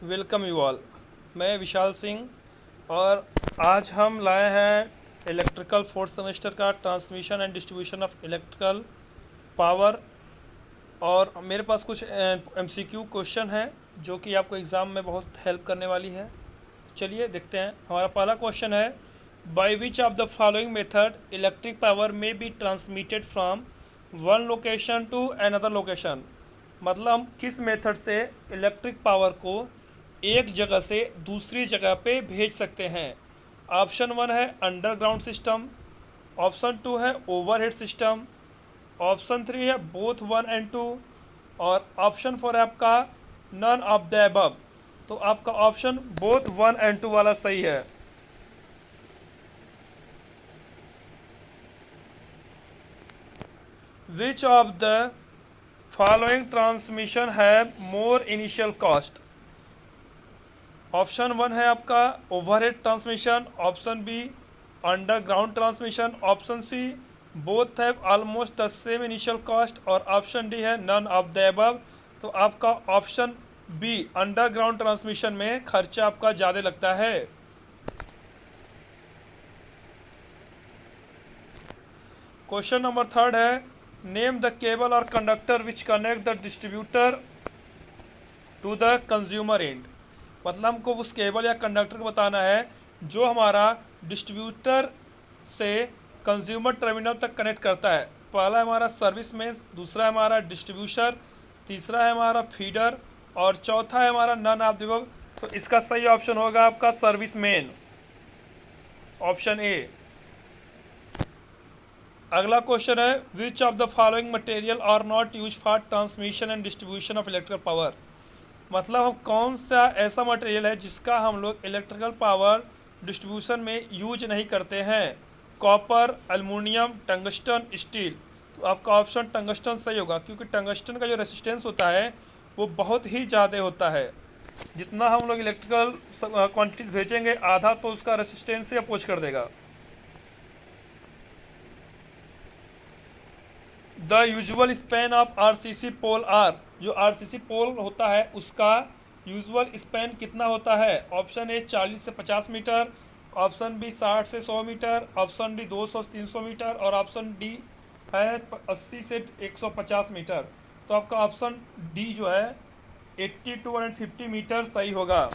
Welcome you all. मैं विशाल सिंह और आज हम लाए हैं इलेक्ट्रिकल फोर्थ सेमेस्टर का transmission and distribution of electrical power. और मेरे पास कुछ एमसीक्यू क्वेश्चन हैं जो कि आपको एग्ज़ाम में बहुत हेल्प करने वाली है। चलिए देखते हैं। हमारा पहला क्वेश्चन है, by which of the following method electric power में be transmitted from one location to another location. मतलब हम किस मेथड से इलेक्ट्रिक पावर को एक जगह से दूसरी जगह पे भेज सकते हैं। ऑप्शन वन है अंडरग्राउंड सिस्टम, ऑप्शन टू है ओवरहेड सिस्टम, ऑप्शन थ्री है बोथ वन एंड टू, और ऑप्शन फोर है आपका नन ऑफ द अबव। तो आपका option both one and two वाला सही है। Which of the following transmission है more initial cost. Option one है आपका overhead transmission, option B underground transmission, option C both have almost the same initial cost, और option D है none of the above. तो आपका option B underground transmission में खर्चा आपका ज़्यादा लगता है। क्वेश्चन नंबर थर्ड है, नेम द केबल और conductor which connect the distributor to the consumer end. मतलब हमको उस केबल या कंडक्टर को बताना है जो हमारा डिस्ट्रीब्यूटर से कंज्यूमर टर्मिनल तक कनेक्ट करता है। पहला है हमारा सर्विस मेन, दूसरा है हमारा डिस्ट्रीब्यूटर, तीसरा है हमारा फीडर, और चौथा है हमारा नन ऑफ द अबव। तो इसका सही ऑप्शन होगा आपका सर्विस मेन, ऑप्शन ए। अगला क्वेश्चन है, which of the following material are not use for transmission and distribution of electrical power. मतलब हम कौन सा ऐसा मटेरियल है जिसका हम लोग इलेक्ट्रिकल पावर डिस्ट्रीब्यूशन में यूज नहीं करते हैं। Copper, aluminium, tungsten, steel. तो आपका ऑप्शन टंगस्टन सही होगा, क्योंकि टंगस्टन का जो रेसिस्टेंस होता है वो बहुत ही ज़्यादा होता है। जितना हम लोग इलेक्ट्रिकल क्वांटिटीज़ भेजेंगे आधा तो उसका रेसिस्टेंस ही अपोज कर देगा। The usual span of RCC pole are. जो आरसीसी पोल होता है उसका यूजुअल स्पैन कितना होता है। ऑप्शन ए 40 से 50 मीटर, ऑप्शन बी 60 से 100 मीटर, ऑप्शन डी 200 से 300 मीटर, और ऑप्शन डी है 80 से 150 मीटर। तो आपका ऑप्शन डी जो है 80 टू 150 मीटर सही होगा।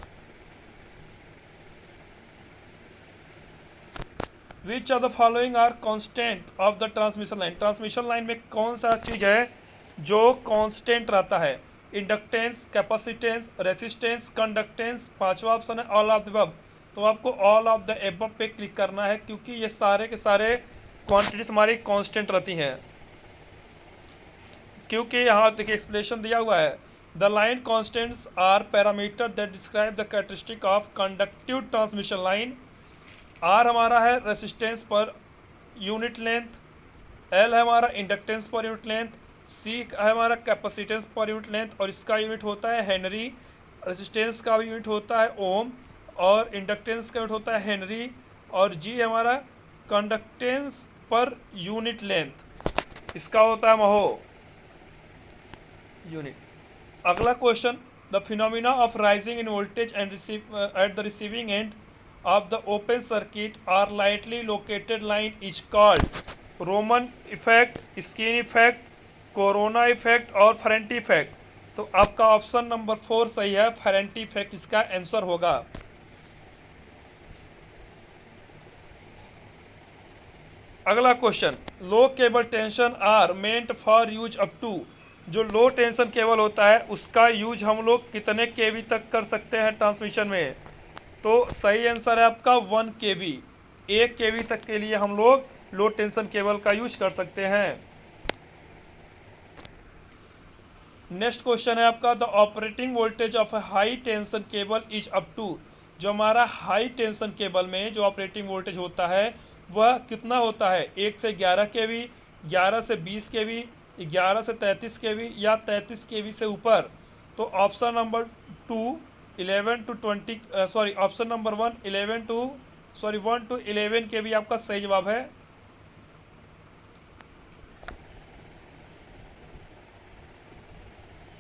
Which of the following are constant of the transmission line. Transmission line में कौन सा चीज़ है जो कांस्टेंट रहता है। Inductance, capacitance, resistance, conductance. पांचवा ऑप्शन है ऑल ऑफ द अबव। तो आपको ऑल ऑफ द अबव पे क्लिक करना है, क्योंकि ये सारे के सारे क्वांटिटीज हमारी कांस्टेंट रहती हैं। क्योंकि यहाँ देखिए एक्सप्लेनेशन दिया हुआ है, the line constants are parameter that describe the characteristic of conductive transmission line. R हमारा है resistance per unit length, L है हमारा इंडक्टेंस पर यूनिट लेंथ, सी है हमारा कैपेसिटेंस पर यूनिट लेंथ और इसका यूनिट होता है हेनरी, रेसिस्टेंस का भी यूनिट होता है ओम, और इंडक्टेंस का यूनिट होता है हेनरी, और जी है हमारा कंडक्टेंस पर यूनिट लेंथ, इसका होता है महो यूनिट। अगला question, the phenomena of rising in voltage and at the receiving end of the open circuit or lightly located line is called Roman effect, skin effect, corona effect और फेरेंटी effect. तो आपका option number 4 सही है, फेरेंटी effect इसका answer होगा। अगला question, low cable tension are meant for use up to. जो low tension cable होता है उसका यूज हम लोग कितने केवी तक कर सकते हैं ट्रांसमिशन में। तो सही आंसर है आपका 1 kV। 1 kV तक के लिए हम लोग लो टेंशन केबल का यूज कर सकते हैं। नेक्स्ट क्वेश्चन है आपका, the operating voltage of a high tension cable is up to. जो हमारा हाई टेंशन केबल में जो ऑपरेटिंग वोल्टेज होता है वह कितना होता है। 1 से 11 kV, 11 से 20 kV, 11 से 33 kV या 33 kV से ऊपर। तो option number 2 11 to 20 sorry option number 1 11 to 1 to 11 के भी आपका सही जवाब है।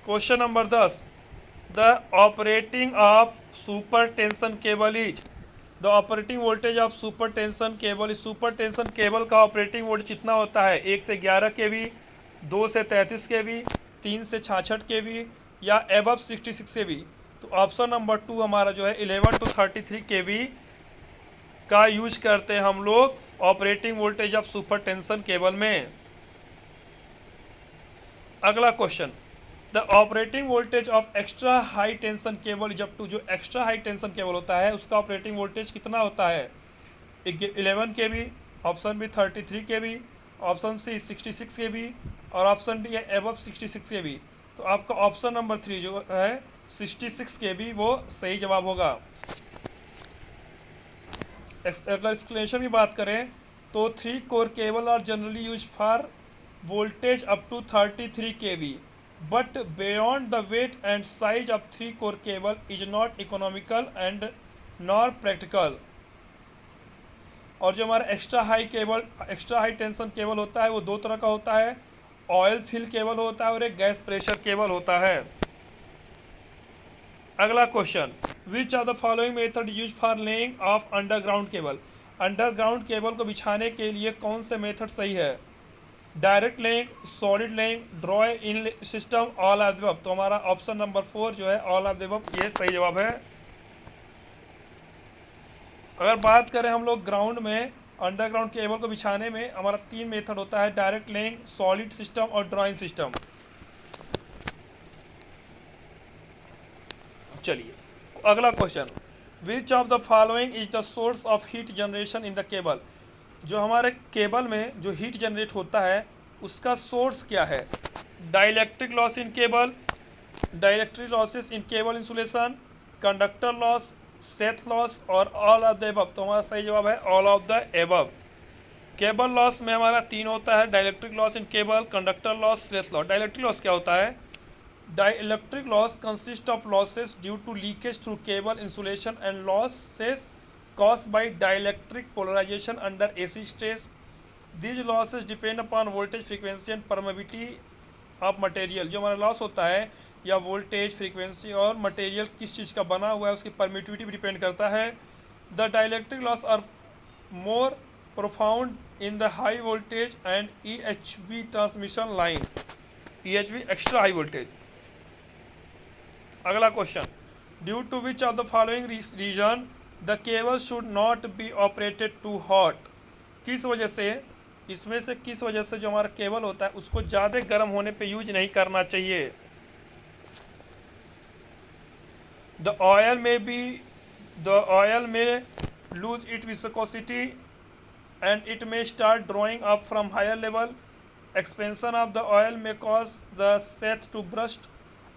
Question number 10, the operating of super tension cable is, the operating voltage of super tension cable, इस सुपर टेंशन केबल का ऑपरेटिंग वोल्टेज कितना होता है? 1 से 11 के वी, 2 से 33 के वी, 3 से 66 के वी या एबव 66 के वी। तो ऑप्शन नंबर 2 हमारा जो है 11 to 33 के वी का यूज करते हैं हम लोग operating voltage of super tension cable में। अगला question, the operating voltage of extra high tension cable is up to, जो एक्स्ट्रा हाई टेंशन केबल होता है उसका ऑपरेटिंग वोल्टेज कितना होता है? 11 के वी, ऑप्शन बी 33 के वी, ऑप्शन सी 66 के वी और ऑप्शन डी है एबव 66 के वी। तो आपका ऑप्शन नंबर 3 जो है 66 के वी वो सही जवाब होगा। अगर एक्सप्लेनेशन की बात करें तो 3 core cable are generally use for voltage up to 33 kV, but beyond the weight and size of 3 core cable is not economical and nor practical। और जो हमारा एक्स्ट्रा हाई टेंशन केबल होता है वो दो तरह का होता है, ऑयल फिल केबल होता है और एक गैस प्रेशर केबल होता है। अगला question, which of the following method use for laying of underground cable, underground cable को बिछाने के लिए कौन से मेथड सही है? Direct laying, solid laying, draw in system, all of the above. तो हमारा ऑप्शन नंबर 4 जो है ऑल ऑफ द अबव ये सही जवाब है। अगर बात करें हम लोग ग्राउंड में अंडरग्राउंड केबल को बिछाने में, हमारा 3 मेथड होता है, डायरेक्ट लेइंग, सॉलिड सिस्टम और ड्रॉ इन सिस्टम। चलिए अगला question, which of the following is the source of heat generation in the cable, जो हमारे केबल में जो हीट जनरेट होता है उसका सोर्स क्या है? Dielectric loss in cable, dielectric losses in cable insulation, conductor loss, sheath loss और ऑल ऑफ द एबव। तो हमारा सही जवाब है all of the above. Cable loss में हमारा 3 होता है, dielectric loss in cable, conductor loss, sheath loss. Dielectric loss क्या होता है? Dielectric loss consist of losses due to leakage through cable insulation and losses caused by dielectric polarization under AC stress. These losses depend upon voltage, frequency and permeability of material। जो हमारा loss होता है या voltage, frequency और material किस चीज़ का बना हुआ है उसकी परमिटिविटी भी डिपेंड करता है। The dielectric loss are more profound in the high voltage and EHV transmission line, EHV extra high voltage. अगला question, due to which of the following reason the cable should not be operated too hot, किस वजह से, इसमें से किस वजह से जो हमारा केबल होता है उसको ज़्यादा गर्म होने पे यूज नहीं करना चाहिए? The oil may lose it viscosity and it may start drawing up from higher level, expansion of the oil may cause the sheath to burst,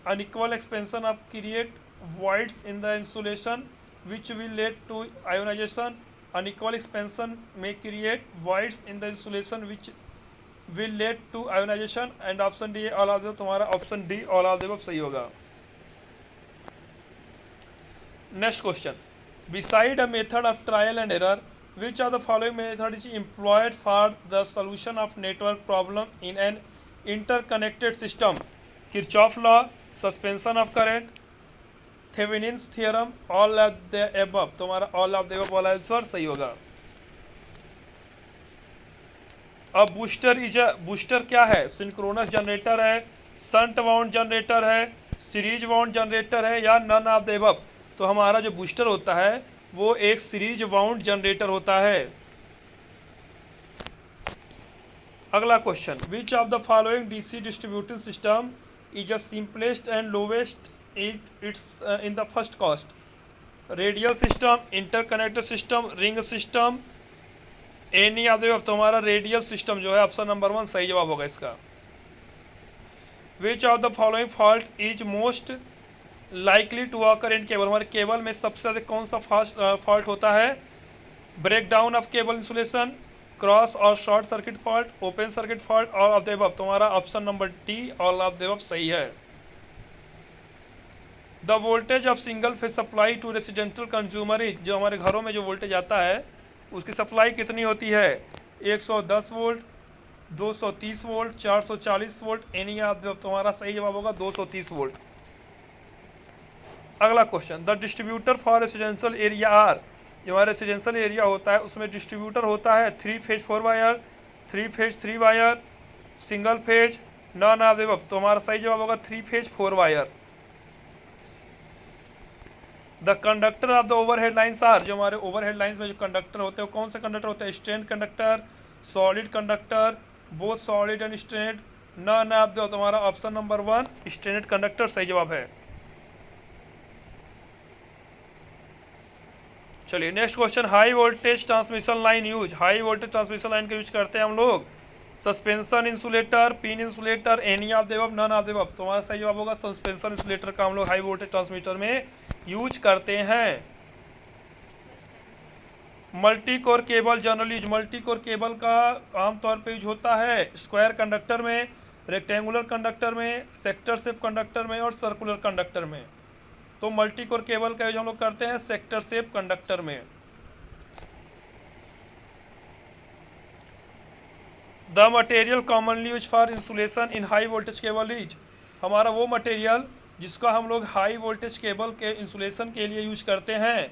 unequal expansion of create voids in the insulation which will lead to ionization, unequal expansion may create voids in the insulation which will lead to ionization and option D all of the, तुम्हारा option D all of the सही होगा। Next question, beside a method of trial and error which of the following method is employed for the solution of network problem in an interconnected system? Kirchhoff law, suspension of current, Thevenin's theorem, all of the above. तुम्हारा all of the above वाला answer सही होगा। अब booster क्या है? Synchronous generator है, shunt wound generator है, series wound generator है या नन ऑफ द एबव। तो हमारा जो बूस्टर होता है वो एक सीरीज वाउंड जनरेटर होता है। अगला question, which of the following DC distributed system is the simplest and lowest it's in the first cost? Radial system, interconnected system, ring system, any of the above. तो हमारा radial system जो है option number 1 सही जवाब होगा इसका। Which of the following fault is most likely to occur in cable, हमारे cable में सबसे ज़्यादा कौन सा फॉल्ट होता है? Break down of cable insulation, cross or short circuit fault, open circuit fault, all of the above. तो हमारा option number D all of the above सही है। The voltage of single phase supply to residential consumer is, जो हमारे घरों में जो voltage आता है उसकी सप्लाई कितनी होती है? 110 volt, 230 volt, 440 volt, any of the. तुम्हारा सही जवाब होगा 230 वोल्ट। अगला question, the distributor for residential area are, जो हमारा रेसिडेंशियल एरिया होता है उसमें डिस्ट्रीब्यूटर होता है 3 phase 4 wire, 3 phase 3 wire, single phase, none of the above. तो हमारा सही जवाब होगा 3 phase 4 wire. The conductor of the overhead lines are, जो हमारे ओवरहेड लाइन्स में जो कंडक्टर होते हैं वो कौन से कंडक्टर होते हैं? Strand conductor, solid conductor, both solid and strand, none of the. तो हमारा ऑप्शन नंबर 1 स्ट्रेंड कंडक्टर सही जवाब है। चलिए next question, high voltage transmission line use, high voltage transmission line का यूज करते हैं हम लोग suspension insulator, pin insulator, any of the above, non of the above. तो हमारा सही जवाब होगा सस्पेंशन इंसुलेटर का हम लोग हाई वोल्टेज ट्रांसमीटर में यूज करते हैं। Multi core cable generally use, multi core cable का आमतौर पे यूज होता है स्क्वायर कंडक्टर में, रेक्टेंगुलर कंडक्टर में, सेक्टर शेप कंडक्टर में और सर्कुलर कंडक्टर में। तो मल्टी कोर केबल का यूज हम लोग करते हैं सेक्टर शेप कंडक्टर में। The material commonly use for insulation in high voltage cable is, हमारा वो मटेरियल जिसका हम लोग हाई वोल्टेज केबल के इंसुलेशन के लिए यूज करते हैं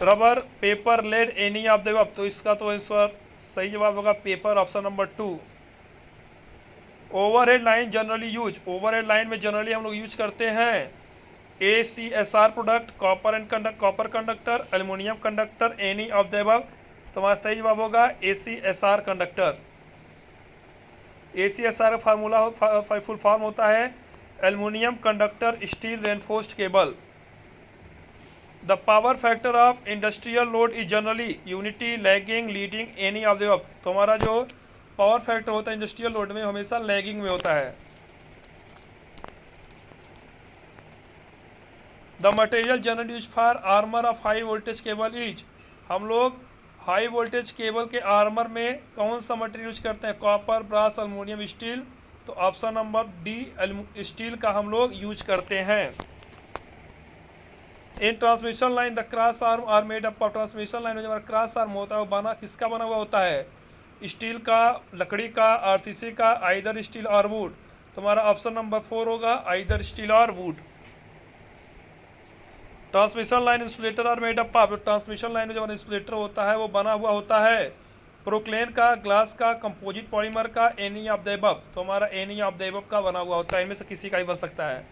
rubber, paper, lead, any of the above. तो इसका तो आंसर सही जवाब होगा paper, option number 2। Overhead line generally use, overhead line में जनरली हम लोग यूज करते हैं ACSR product, copper and copper conductor, aluminium conductor, any of the above. तो हमारा सही जवाब होगा ACSR कंडक्टर। ACSR का फार्मूला फुल फॉर्म होता है aluminium conductor steel reinforced cable. The power factor of industrial load is generally unity, lagging, leading, any of the above. तो हमारा जो पावर फैक्टर होता है इंडस्ट्रियल लोड में हमेशा लैगिंग में होता है। The material generally use for armour of high voltage cable is, हम लोग हाई वोल्टेज केबल के आर्मर में कौन सा मटेरियल यूज करते हैं? Copper, brass, aluminium, steel. तो ऑप्शन नंबर डी स्टील का हम लोग यूज करते हैं। In transmission line the cross arm are made up of, transmission line में जो हमारा क्रॉस आर्म होता है वो बना किसका बना हुआ होता है? स्टील का, लकड़ी का, RCC का, आइदर स्टील और वुड। तो हमारा ऑप्शन नंबर 4 होगा आइदर स्टील और वुड। ट्रांसमिशन लाइन इंसुलेटर और made up of, transmission line में जो इंसुलेटर होता है वो बना हुआ होता है प्रोक्लेन का, ग्लास का, कंपोजिट पॉलीमर का, एनी ऑफ द अबव। तो हमारा एनी ऑफ द अबव का बना हुआ होता है, इनमें से किसी का ही बन सकता है।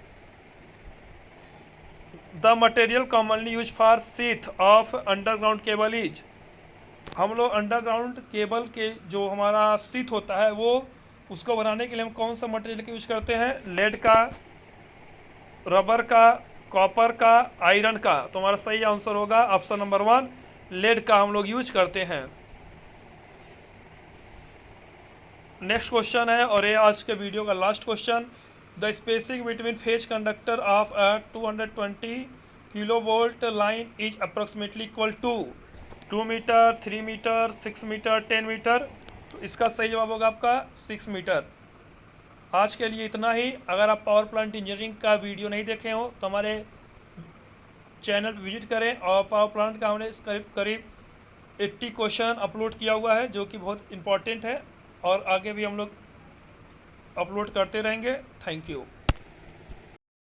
The material commonly use for sheath of underground cable is, हम लोग अंडरग्राउंड केबल के जो हमारा सीथ होता है वो उसको बनाने के लिए हम कौन सा मटेरियल का यूज करते हैं? लेड का, रबर का, कॉपर का, आयरन का। तो हमारा सही आंसर होगा ऑप्शन नंबर 1 लेड का हम लोग यूज करते हैं। नेक्स्ट क्वेश्चन है और ये आज के वीडियो का last question, the spacing between phase conductor of a 220 kilovolt line is approximately equal to 2 metre, 3 metre, 6 metre, 10 metre. तो इसका सही जवाब होगा आपका 6 मीटर। आज के लिए इतना ही। अगर आप पावर प्लांट इंजीनियरिंग का वीडियो नहीं देखे हो तो हमारे चैनल पर विजिट करें, और पावर प्लांट का हमने करीब 80 क्वेश्चन अपलोड किया हुआ है जो कि बहुत इंपॉर्टेंट है, और आगे भी हम लोग अपलोड करते रहेंगे। Thank you.